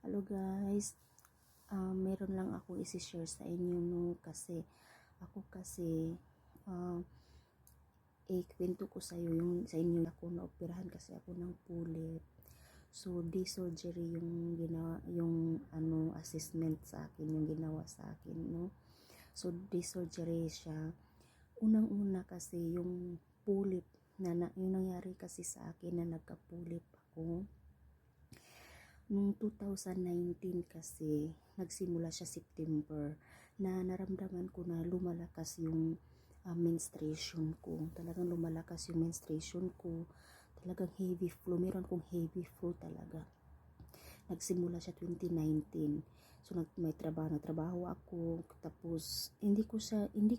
Hello guys, meron lang ako isi-share sa inyo no kasi uh, kwento ko sa inyo ako naoperahan kasi ako ng pulit. So day surgery yung ginawa yung assessment sa akin yung ginawa sa akin no. So day surgery siya. Unang-una kasi yung pulit yung nangyari kasi sa akin na nagkapulit ako. Noong 2019 kasi, nagsimula siya September, na naramdaman ko na lumalakas yung menstruation ko. Talagang lumalakas yung menstruation ko. Talagang heavy flow. Meron kong heavy flow talaga. Nagsimula siya 2019. So, nagtrabaho ako. Tapos, hindi ko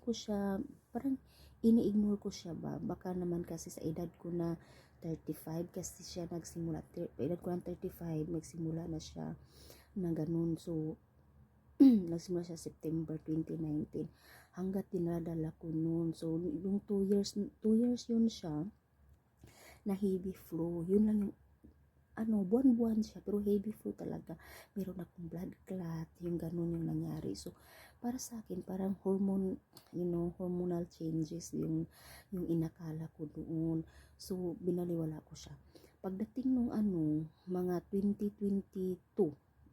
siya, parang ini-ignore ko siya ba. Baka naman kasi sa edad ko na 35 kasi siya nagsimula, edad ko ng 35 nagsimula na siya na ganun. So nagsimula siya September 2019 hanggat dinadala ko noon. So yung 2 years yun siya na heavy flow. Yun lang yung buwan-buwan siya pero heavy flow talaga. Meron akong blood clot, yung ganun yung nangyari. So para sa akin parang hormonal changes yung inakala ko doon. So binaliwala ko siya. Pagdating nung mga 2022,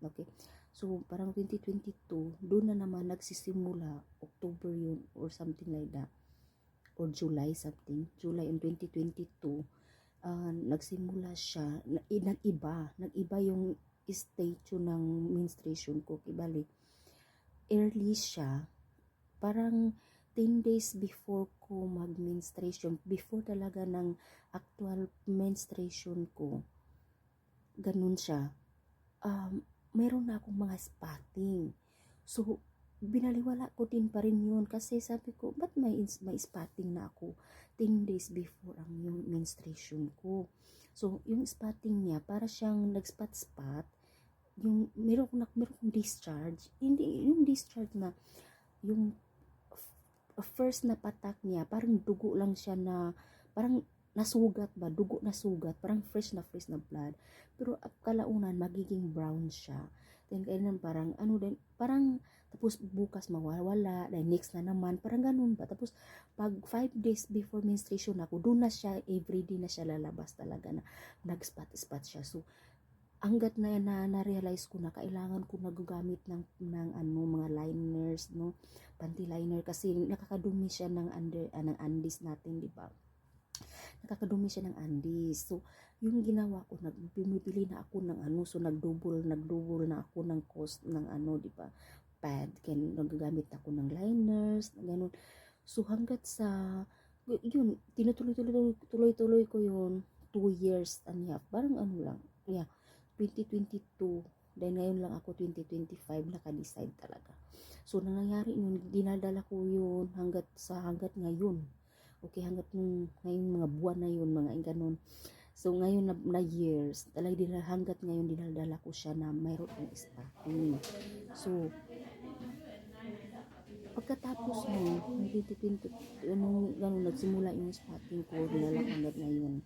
okay, so parang 2022 doon na naman nagsisimula, October yun or something like that, or July in 2022. Nagsimula siya, nag-iba yung stage ng menstruation ko. Kibali, early siya, parang 10 days before ko mag-menstruation, before talaga ng actual menstruation ko, ganun siya. Meron na akong mga spotting. So, binaliwala ko din pa rin yun kasi sabi ko, ba't may spotting na ako 10 days before ang yung menstruation ko. So, yung spotting niya, para siyang nag-spot-spot, yung meron kong discharge, hindi yung discharge na, yung first na patak niya, parang dugo lang siya na, parang nasugat ba, dugo na sugat, parang fresh na blood. Pero kalaunan, magiging brown siya. Then, kailan parang, parang, tapos bukas mawawala, then next na naman, parang ganun ba. Tapos, pag 5 days before menstruation ako, doon na siya, everyday na siya lalabas talaga na nag-spot siya. So, hanggat na-realize ko na kailangan ko nagagamit ng mga liners, no, panty liner kasi nakakadumi siya ng undies natin, di ba? Nakakadumi siya ng undies. So, yung ginawa ko, bumibili na ako ng so nagdouble na ako ng cost ng di ba? Pad, kaya nagagamit ako ng liners, ganun. So, hanggat sa yun, tinutuloy ko yun 2 years and half. Parang lang, 2022, dahil ngayon lang ako 2025 naka-decide talaga. So nangyayari yun, dinadala ko yun hanggat ngayon. Okay, hanggat ngayon mga buwan na yun, mga ganun. So ngayon na years, talaga hanggat ngayon dinadala ko siya na mayroon ng spotting. So pagkatapos ng 2020, ganun nagsimula yung spotting ko, dinala ko hanggat ngayon.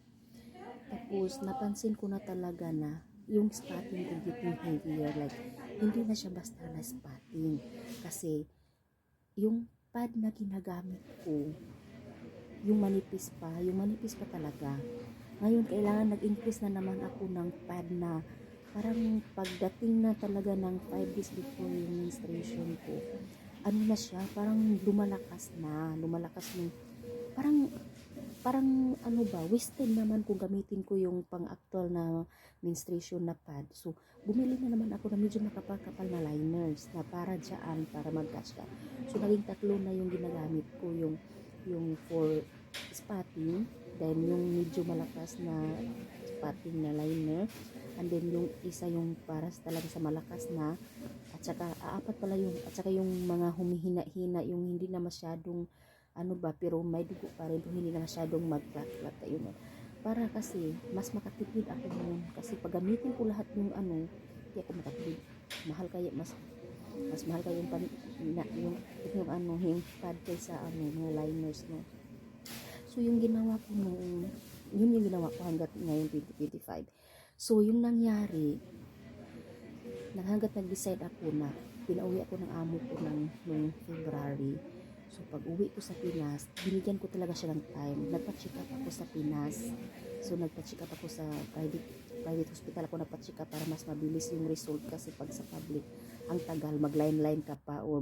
Tapos napansin ko na talaga na yung spotting ko getting heavier, like hindi na siya basta na spotting kasi yung pad na ginagamit ko, yung manipis pa talaga. Ngayon kailangan nag-increase na naman ako ng pad na parang pagdating na talaga ng 5 days before yung menstruation ko, na siya, parang lumalakas ng parang wasted naman kung gamitin ko yung pang-actual na menstruation na pad. So, bumili na naman ako na medyo makapal-kapal na liners na para dyan, para mag-catch ka. So, naging 3 na yung ginagamit ko, yung for spotting, then yung medyo malakas na spotting na liner, and then yung isa yung para talaga sa malakas na, at saka at saka yung mga humihina-hina, yung hindi na masyadong pero may dugo pa rin, hindi na masyadong mag-flat yun. Para kasi mas makatipid ako noon kasi pag gamitin ko lahat yung hindi ako makatipid. Mas mahal kayo yung yung pad kaysa mga liners, no. So yung ginawa ko noon, yun yung ginawa ko hanggat ngayon 2025. So yung nangyari, hanggat nag-decide ako na pinauwi ako ng amo ko nung February. So pag uwi ko sa Pinas, binigyan ko talaga siya ng time. Nagpa-check up ako sa Pinas. So nagpa-check up ako sa private hospital ako nagpa-check up para mas mabilis yung result kasi pag sa public ang tagal, mag-line-line ka pa o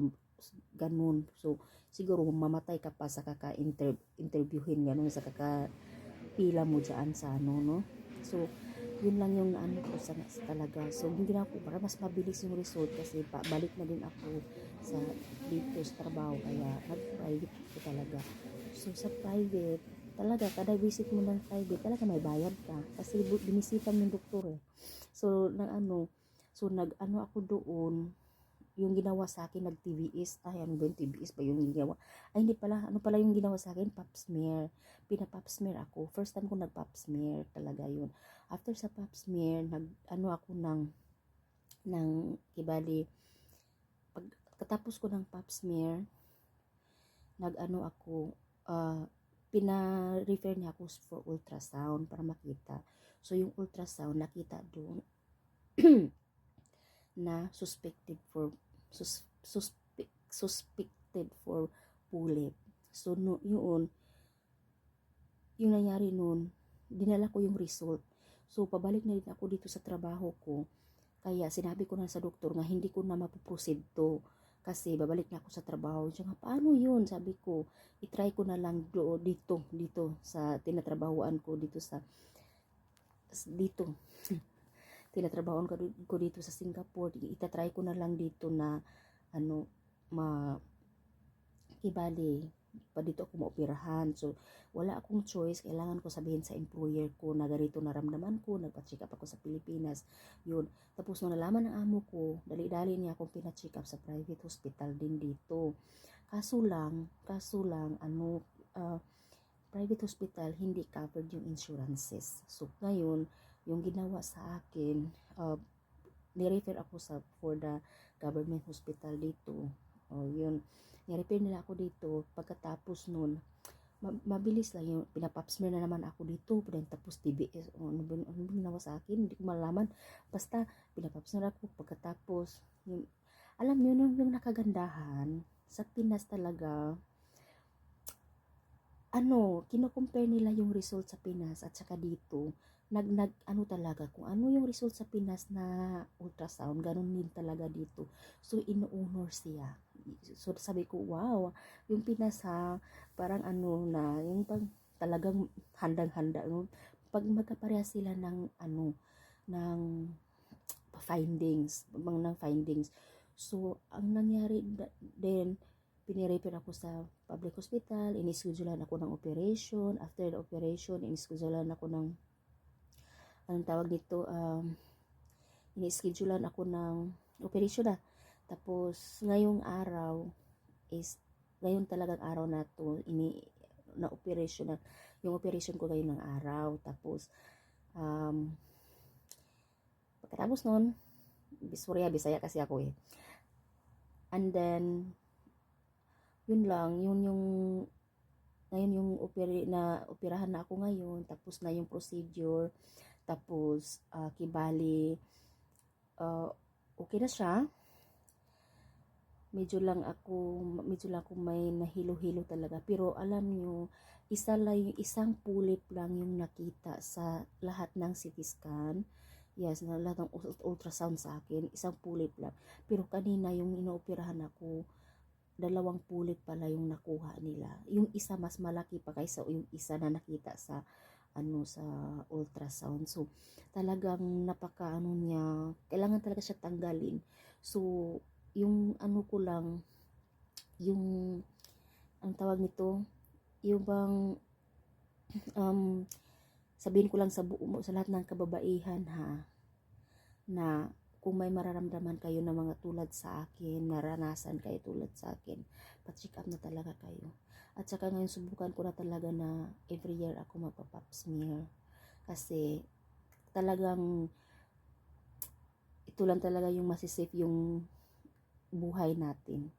ganun. So siguro mamatay ka pa sa kaka-interviewin ganun, sa kaka-pila mo dyan sa ano, no? So yun lang yung ano ko sa talaga. So yung ginawa ko para mas mabilis yung result kasi balik na din ako sa dito sa trabaho kaya nag-private ko talaga. So sa private talaga kada visit mo ng private talaga may bayad ka kasi binisita mo yung doktor eh. So nag ano ako doon yung ginawa sa akin nag TVS ano ba yung TVS ba yung ginawa hindi pala ano pala yung ginawa sa akin pap smear, pina-pap smear ako, first time ko nag pap smear talaga yun. After sa pap smear nag ano ako ng kibali pagkatapos ko ng pap smear nag ano ako pina-refer niya ako for ultrasound para makita. So yung ultrasound nakita doon na suspected for polyp. So no, yung nangyari noon, dinala ko yung result. So pabalik na din ako dito sa trabaho ko. Kaya sinabi ko na sa doktor nga hindi ko na mapuproceed to kasi babalik na ako sa trabaho. Siya nga, paano yun? Sabi ko, itry ko na lang dito sa tinatrabahoan ko dito tinatrabahoan ko dito sa Singapore. Itatry ko na lang dito na ano kibali pa dito ako maoperahan. So wala akong choice, kailangan ko sabihin sa employer ko na ganito naramdaman ko, nagpa-check up ako sa Pilipinas. Yun. Tapos nung nalaman ng amo ko, dali-dali niya akong pina-check up sa private hospital din dito. Kaso lang private hospital hindi covered yung insurances. So ngayon, yung ginawa sa akin, ni-refer ako for the government hospital dito. Yun. Ni-refer nila ako dito. Pagkatapos nun, mabilis lang yung pinapapsmear na naman ako dito. Tapos TBS. Ano ba ginawa sa akin? Hindi ko malaman. Basta, pinapapsmear ako. Pagkatapos, alam nyo, yung nakagandahan, sa Pinas talaga, kino-compare nila yung result sa Pinas at saka dito, ano talaga, kung ano yung result sa Pinas na ultrasound, ganun din talaga dito. So, ino-honor siya. So, sabi ko, wow, yung Pinas parang yung pag talagang handang-handa, no? Pag magkapareha sila ng ng findings. So, ang nangyari din, pinirefer ako sa public hospital, inischedulean ako ng operation. After the operation, inischedulean ako ng, anong tawag nito, inischedulean ako ng operation na. Tapos, ngayon talagang araw na to, na operation na, yung operation ko ngayon ng araw. Tapos, pagkatapos nun, Bisaya kasi ako eh. And then, yun lang, ngayon yung operahan na ako ngayon, tapos na yung procedure, tapos kibali, okay na siya. Medyo lang ako may nahilo-hilo talaga, pero alam nyo, isang pulip lang yung nakita sa lahat ng CT scan. Yes, na lahat ng ultrasound sa akin, isang pulip lang. Pero kanina yung inooperahan ako, 2 pulip pala yung nakuha nila. Yung isa mas malaki pa kaysa yung isa na nakita sa sa ultrasound. So talagang niya, kailangan talaga siya tanggalin. So yung ko lang, yung ang tawag nito, yung bang sabihin ko lang sa sa lahat ng kababaihan na kung may mararamdaman kayo na mga tulad sa akin, naranasan kayo tulad sa akin, pa-check up na talaga kayo. At saka ngayon subukan ko na talaga na every year ako magpa-pap smear. Kasi talagang ito lang talaga yung masisafe yung buhay natin.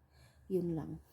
Yun lang.